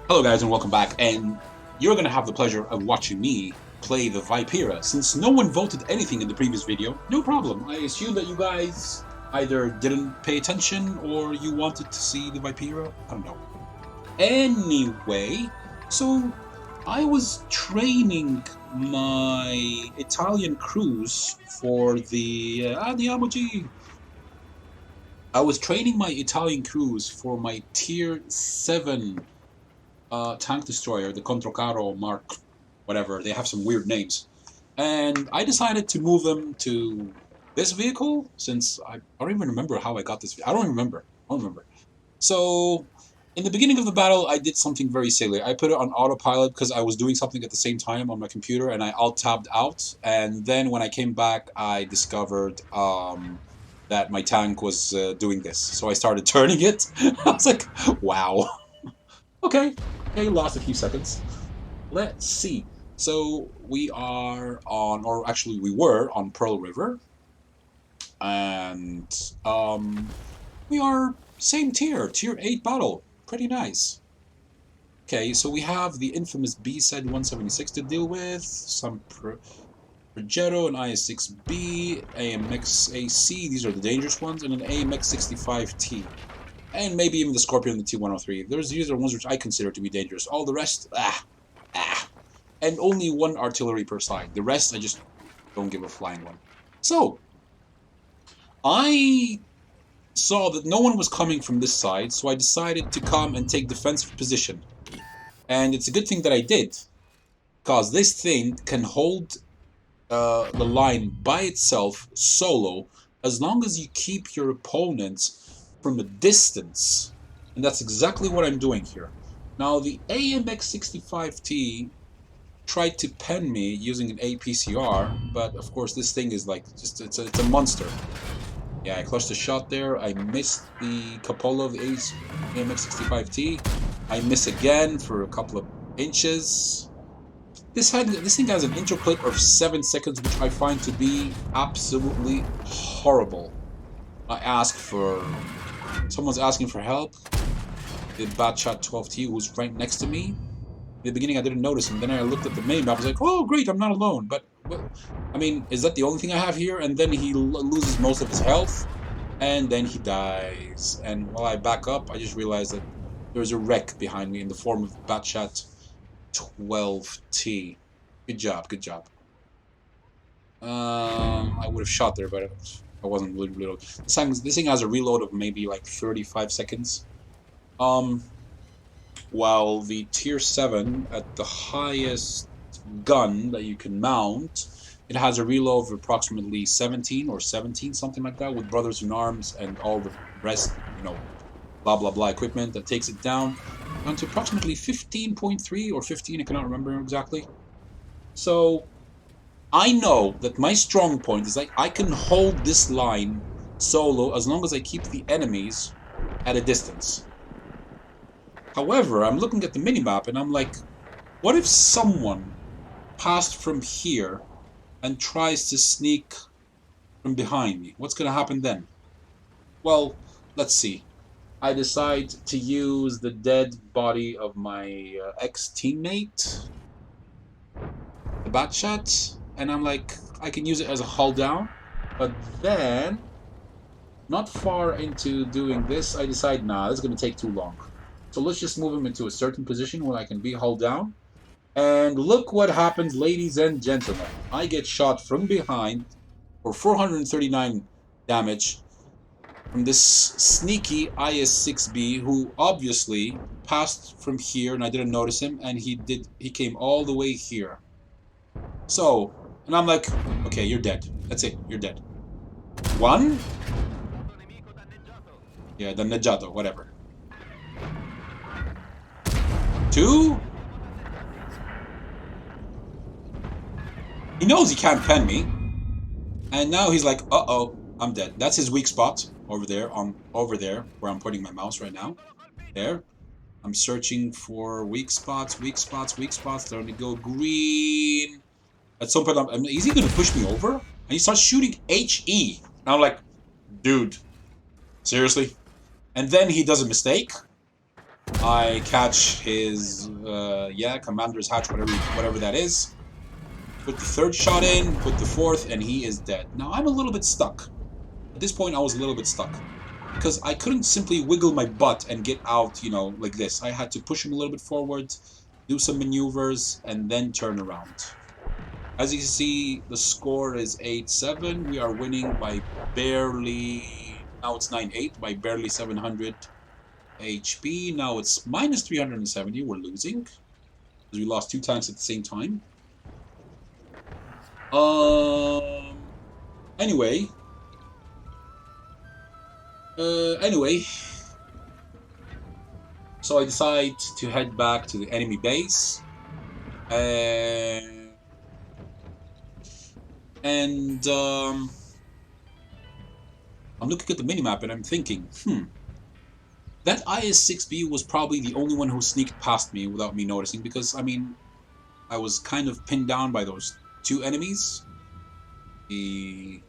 Hello guys and welcome back, and you're going to have the pleasure of watching me play the Vipera. Since no one voted anything in the previous video, no problem. I assume that you guys either didn't pay attention or you wanted to see the Vipera. I don't know. Anyway, so I was training my Italian crews for the I was training my Italian crews for my tier 7 tank destroyer, the Controcaro Mark, whatever. They have some weird names. And I decided to move them to this vehicle, since I don't even remember how I got this. I don't remember. So, in the beginning of the battle, I did something very silly. I put it on autopilot because I was doing something at the same time on my computer, and I alt-tabbed out. And then when I came back, I discovered that my tank was doing this. So I started turning it. I was like, wow. Okay, lost a few seconds. Let's see. So we are on, or actually we were on Pearl River. And we are same tier 8 battle. Pretty nice. Okay, so we have the infamous B-Side 176 to deal with, some Progetto, an IS-6B, AMX AC, these are the dangerous ones, and an AMX 65T. And maybe even the Scorpion and the T-103. These are ones which I consider to be dangerous. All the rest, And only one artillery per side. The rest, I just don't give a flying one. So, I saw that no one was coming from this side, so I decided to come and take defensive position. And it's a good thing that I did, because this thing can hold the line by itself, solo, as long as you keep your opponents from a distance, and that's exactly what I'm doing here. Now, the AMX 65T tried to pen me using an APCR, but of course this thing is like it's a monster. Yeah, I clutched a shot there. I missed the cupola of the AMX 65T. I miss again for a couple of inches. This thing has an intro clip of 7 seconds, which I find to be absolutely horrible. I ask for... Someone's asking for help. The Batshot 12T, who's right next to me. In the beginning, I didn't notice him. Then I looked at the main map. I was like, oh, great, I'm not alone. But, I mean, is that the only thing I have here? And then he loses most of his health. And then he dies. And while I back up, I just realized that there's a wreck behind me in the form of Batshot 12T. Good job. I would have shot there, but I wasn't really reload. This thing has a reload of maybe like 35 seconds. While the tier 7 at the highest gun that you can mount, it has a reload of approximately 17 or 17, something like that, with Brothers in Arms and all the rest, blah blah blah equipment that takes it down to approximately 15.3 or 15, I cannot remember exactly. So I know that my strong point is like I can hold this line solo as long as I keep the enemies at a distance. However, I'm looking at the minimap and I'm like, what if someone passed from here and tries to sneak from behind me? What's going to happen then? Well, let's see. I decide to use the dead body of my ex-teammate, the Batshot. And I'm like, I can use it as a hull down, but then, not far into doing this, I decide, nah, this is going to take too long. So let's just move him into a certain position where I can be hull down. And look what happens, ladies and gentlemen. I get shot from behind for 439 damage from this sneaky IS-6B, who obviously passed from here, and I didn't notice him, and he came all the way here. So, and I'm like, okay, you're dead. That's it, you're dead. 1? Yeah, danneggiato, whatever. 2? He knows he can't pen me. And now he's like, uh-oh, I'm dead. That's his weak spot, over there, where I'm putting my mouse right now. There. I'm searching for weak spots. There we go, green. At some point, is he going to push me over? And he starts shooting HE. And I'm like, dude, seriously? And then he does a mistake. I catch his, commander's hatch, whatever that is. Put the third shot in, put the fourth, and he is dead. Now, I'm a little bit stuck. At this point, I was a little bit stuck. Because I couldn't simply wiggle my butt and get out, you know, like this. I had to push him a little bit forward, do some maneuvers, and then turn around. As you can see, the score is 8-7. We are winning by barely... Now it's 9-8, by barely 700 HP. Now it's minus 370. We're losing. Because we lost 2 tanks at the same time. Anyway, so I decide to head back to the enemy base, and I'm looking at the minimap and I'm thinking, that IS-6B was probably the only one who sneaked past me without me noticing, because, I mean, I was kind of pinned down by those 2 enemies, the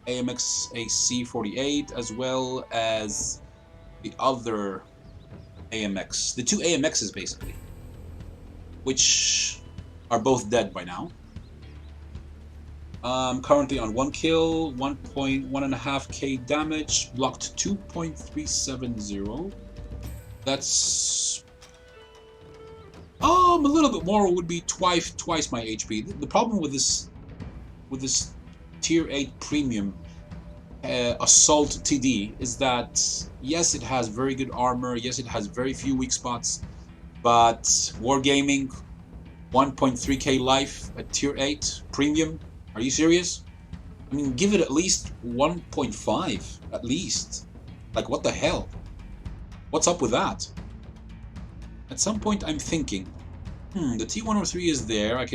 AMX AC-48 as well as the other AMX, the 2 AMXs basically, which are both dead by now. Currently on 1 kill, 1.5k damage, blocked 2.370. That's a little bit more, would be twice my HP. The problem with this tier 8 premium assault TD is that yes, it has very good armor, yes, it has very few weak spots, but wargaming, 1.3k life at tier 8 premium. Are you serious? I mean, give it at least 1.5 at least. Like, what the hell? What's up with that? At some point I'm thinking, the T103 is there. I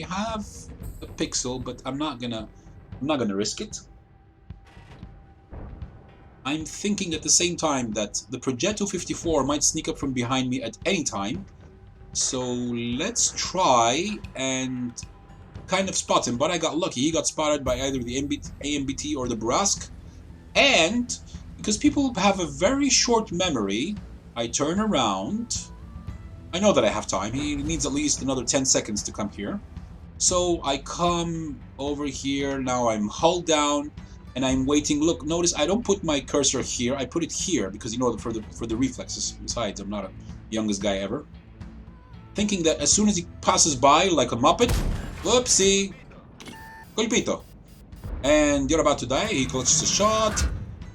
have a pixel, but I'm not gonna risk it. I'm thinking at the same time that the Progetto 54 might sneak up from behind me at any time. So let's try and kind of spot him, but I got lucky. He got spotted by either the AMBT or the Brasque. And because people have a very short memory, I turn around. I know that I have time. He needs at least another 10 seconds to come here. So I come over here. Now I'm hull down and I'm waiting. Look, notice I don't put my cursor here. I put it here because, you know, for the reflexes. Besides, I'm not the youngest guy ever. Thinking that as soon as he passes by like a muppet, whoopsie, colpito. And you're about to die. He clutches a shot.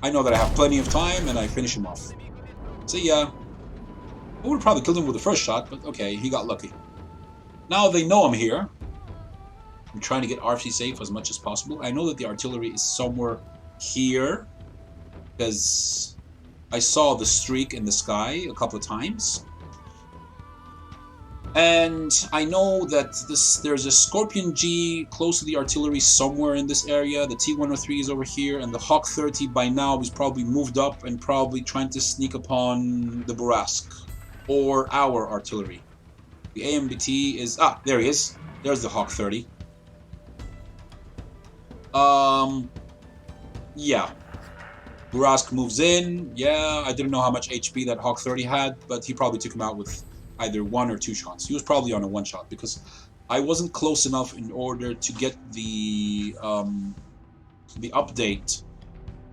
I know that I have plenty of time and I finish him off. See ya. I would have probably killed him with the first shot, but okay, he got lucky. Now they know I'm here. I'm trying to get RC safe as much as possible. I know that the artillery is somewhere here, because I saw the streak in the sky a couple of times. And I know that there's a Scorpion G close to the artillery somewhere in this area. The T-103 is over here, and the Hawk 30 by now is probably moved up and probably trying to sneak upon the Brasque or our artillery. The AMBT is... there he is. There's the Hawk 30. Yeah. Brasque moves in. Yeah, I didn't know how much HP that Hawk 30 had, but he probably took him out with either 1 or 2 shots. He was probably on a 1 shot because I wasn't close enough in order to get the update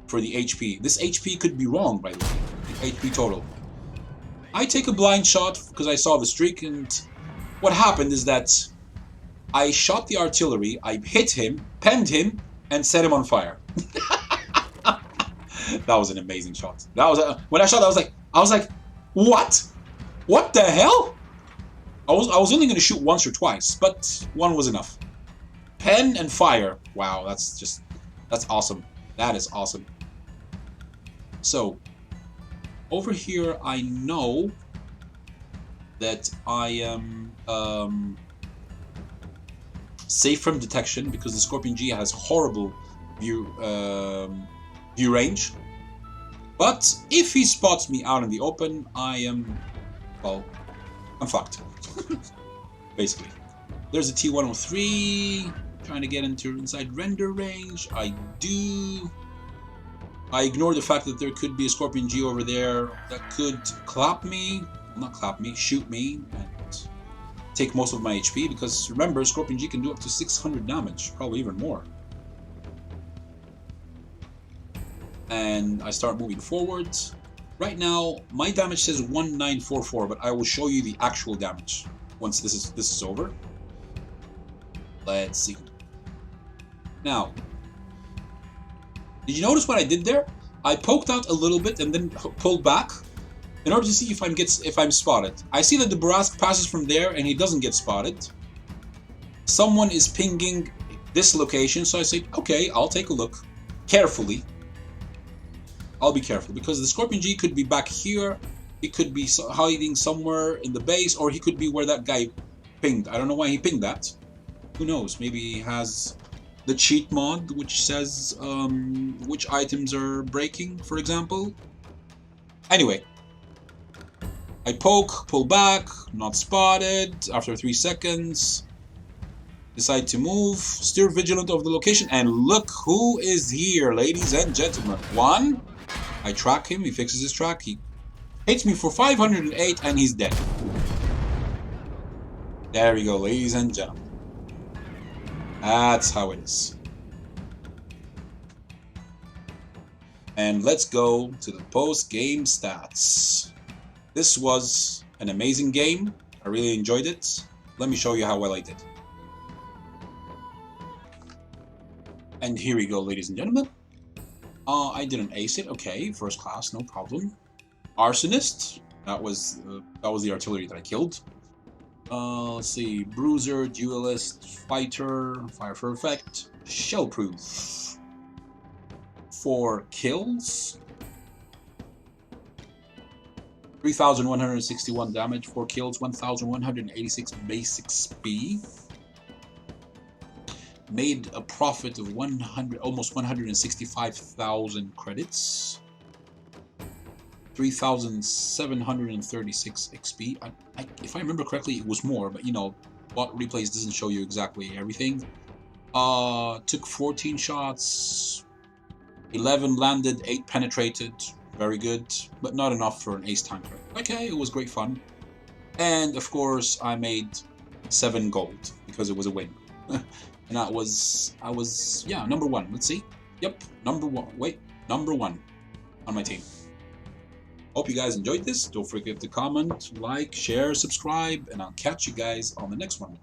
for the HP. This HP could be wrong, by the way. The HP total. I take a blind shot because I saw the streak, and what happened is that I shot the artillery, I hit him, penned him, and set him on fire. That was an amazing shot. That was when I shot, I was like, what? What the hell? I was only going to shoot once or twice, but 1 was enough. Pen and fire. Wow, that's awesome. That is awesome. So, over here, I know that I am safe from detection because the Scorpion G has horrible view range. But if he spots me out in the open, I am, well, I'm fucked. Basically. There's a T-103 trying to get into inside render range. I do. I ignore the fact that there could be a Scorpion G over there that could clap me, not clap me, shoot me, and take most of my HP, because remember, Scorpion G can do up to 600 damage, probably even more. And I start moving forwards. Right now, my damage says 1944, but I will show you the actual damage once this is over. Let's see. Now, did you notice what I did there? I poked out a little bit and then pulled back in order to see if I'm spotted. I see that the Borask passes from there and he doesn't get spotted. Someone is pinging this location, so I say, okay, I'll take a look carefully. I'll be careful, because the Scorpion G could be back here, he could be hiding somewhere in the base, or he could be where that guy pinged. I don't know why he pinged that. Who knows? Maybe he has the cheat mod, which says which items are breaking, for example. Anyway, I poke, pull back, not spotted. After 3 seconds, decide to move, steer vigilant of the location, and look who is here, ladies and gentlemen. One, I track him, he fixes his track, he hits me for 508, and he's dead. There we go, ladies and gentlemen. That's how it is. And let's go to the post-game stats. This was an amazing game. I really enjoyed it. Let me show you how well I did. And here we go, ladies and gentlemen. I didn't ace it. Okay, first class, no problem. Arsonist. That was the artillery that I killed. Let's see. Bruiser, Duelist, Fighter, Fire for Effect, Shellproof. 4 kills. 3,161 damage, 4 kills, 1,186 basic speed. Made a profit of almost 165,000 credits. 3,736 XP. If I remember correctly, it was more, but you know, WoT Replays doesn't show you exactly everything. Took 14 shots, 11 landed, 8 penetrated. Very good, but not enough for an ace tanker. Okay, it was great fun. And of course, I made 7 gold because it was a win. And I was, yeah, number 1. Let's see. Yep, number 1. Wait, number 1 on my team. Hope you guys enjoyed this. Don't forget to comment, like, share, subscribe, and I'll catch you guys on the next one.